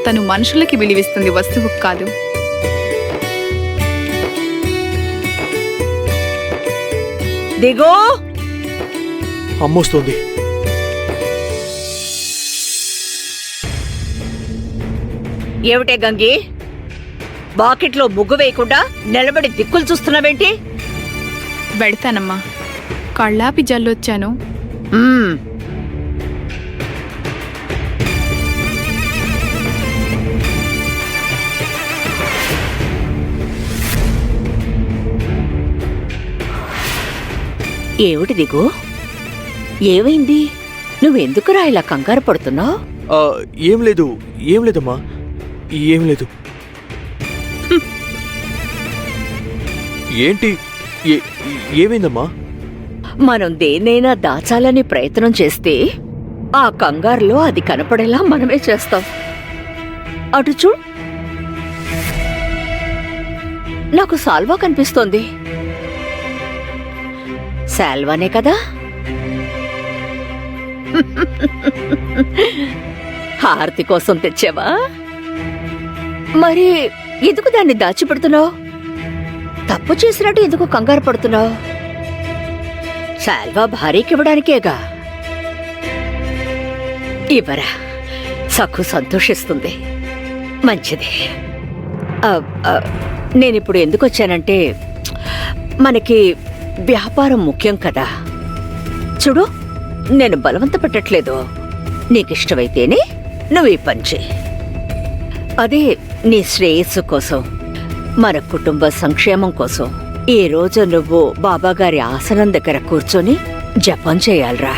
తను మనుషులకి విలువిస్తుంది, వస్తువుకు కాదు. దిగో. అమ్మొస్తుంది. ఏమిటే గంగి, బాకెట్లో ముగ్గు వేయకుండా నిలబడి దిక్కులు చూస్తున్నావేంటి? వెడతానమ్మా, కళ్ళాపి జల్లొచ్చాను. ఏమిటి దిగు, ఏమైంది? నువ్వెందుకురా ఇలా కంగారు పడుతున్నావు? ఏం లేదమ్మా, ఏం లేదు. ఏంటి, ఏమైందమ్మా? మనం దేన్నైనా దాచాలని ప్రయత్నం చేస్తే ఆ కంగారులో అది కనపడేలా మనమే చేస్తాం. అటు చూడు, నాకు సాల్వా కనిపిస్తోంది. సాల్వానే కదా? హారతి కోసం తెచ్చావా? మరి ఎందుకు దాన్ని దాచిపెడుతున్నావు? తప్పు చేసినట్టు ఎందుకు కంగారు పడుతున్నావు? సాల్వా భార్యకివ్వడానికేగా. ఇవ్వరా, సఖు సంతోషిస్తుంది. మంచిది. నేనిప్పుడు ఎందుకు వచ్చానంటే, మనకి వ్యాపారం ముఖ్యం కదా. చూడు, నేను బలవంత పెట్టట్లేదు. నీకిష్టమైతేనే నువ్వు ఈ పని చెయ్యి. అదే నీ శ్రేయస్సు కోసం, మన కుటుంబ సంక్షేమం కోసం ఈ రోజు నువ్వు బాబాగారి ఆసనం దగ్గర కూర్చొని జపం చేయాలరా.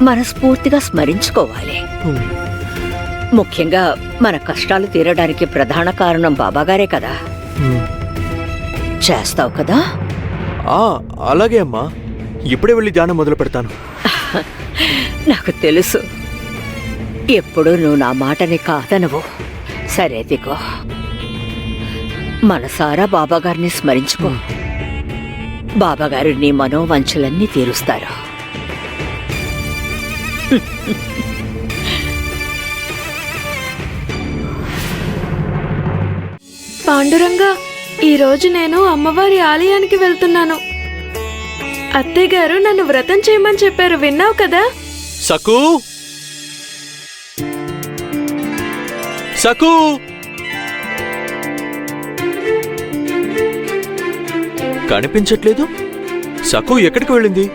మనస్ఫూర్తిగా స్మరించుకోవాలి. ముఖ్యంగా మన కష్టాలు తీరడానికి ప్రధాన కారణం బాబాగారే కదా. చేస్తావు కదా? అలాగే అమ్మా, ఇప్పుడే వెళ్ళి ధ్యానం మొదలు పెడతాను. నాకు తెలుసు, ఎప్పుడు నువ్వు నా మాటని కాదనవు. సరే దిగో, మనసారా బాబాగారిని స్మరించుకో. బాబాగారు నీ మనోవంచలన్నీ తీరుస్తారు. పాండురంగా, ఈరోజు నేను అమ్మవారి ఆలయానికి వెళ్తున్నాను. అత్తయ్య గారు నన్ను వ్రతం చేయమని చెప్పారు, విన్నావు కదా? సకు, సకు, కనిపించట్లేదు. సకు ఎక్కడికి వెళ్ళింది?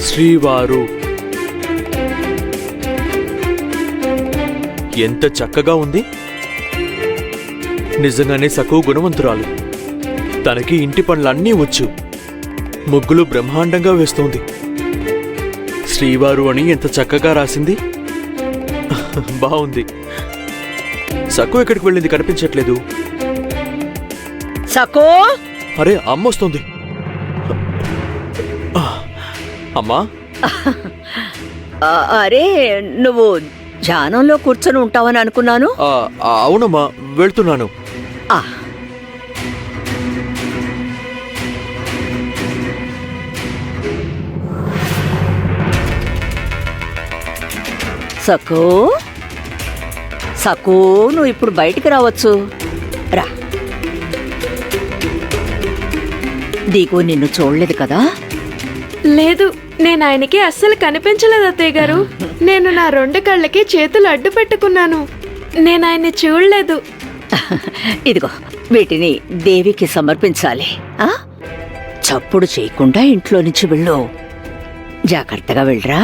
శ్రీవారు ఎంత చక్కగా ఉంది. నిజంగానే సకు గుణవంతురాలు. తనకి ఇంటి పనులన్నీ వచ్చు. ముగ్గులు బ్రహ్మాండంగా వేస్తోంది. శ్రీవారు అని ఎంత చక్కగా రాసింది. బాగుంది. సకు ఎక్కడికి వెళ్ళింది? కనిపించట్లేదు. సకో, అరే, అమ్మొస్తుంది. అమ్మా, అరే నువ్వు ధ్యానంలో కూర్చొని ఉంటావని అనుకున్నాను. అవునమ్మా, వెళ్తున్నాను. సకో, సకో, నువ్వు ఇప్పుడు బయటికి రావచ్చు. రా. దిగు నిన్ను చూడలేదు కదా? లేదు, నేను ఆయనకి అస్సలు కనిపించలేదు అత్తయ్య గారు. నేను నా 2 కళ్ళకి చేతులు అడ్డు పెట్టుకున్నాను. నేను ఆయన్ని చూడలేదు. ఇదిగో, వీటిని దేవికి సమర్పించాలి. చప్పుడు చేయకుండా ఇంట్లో నుంచి వెళ్ళు. జాగ్రత్తగా వెళ్ళరా.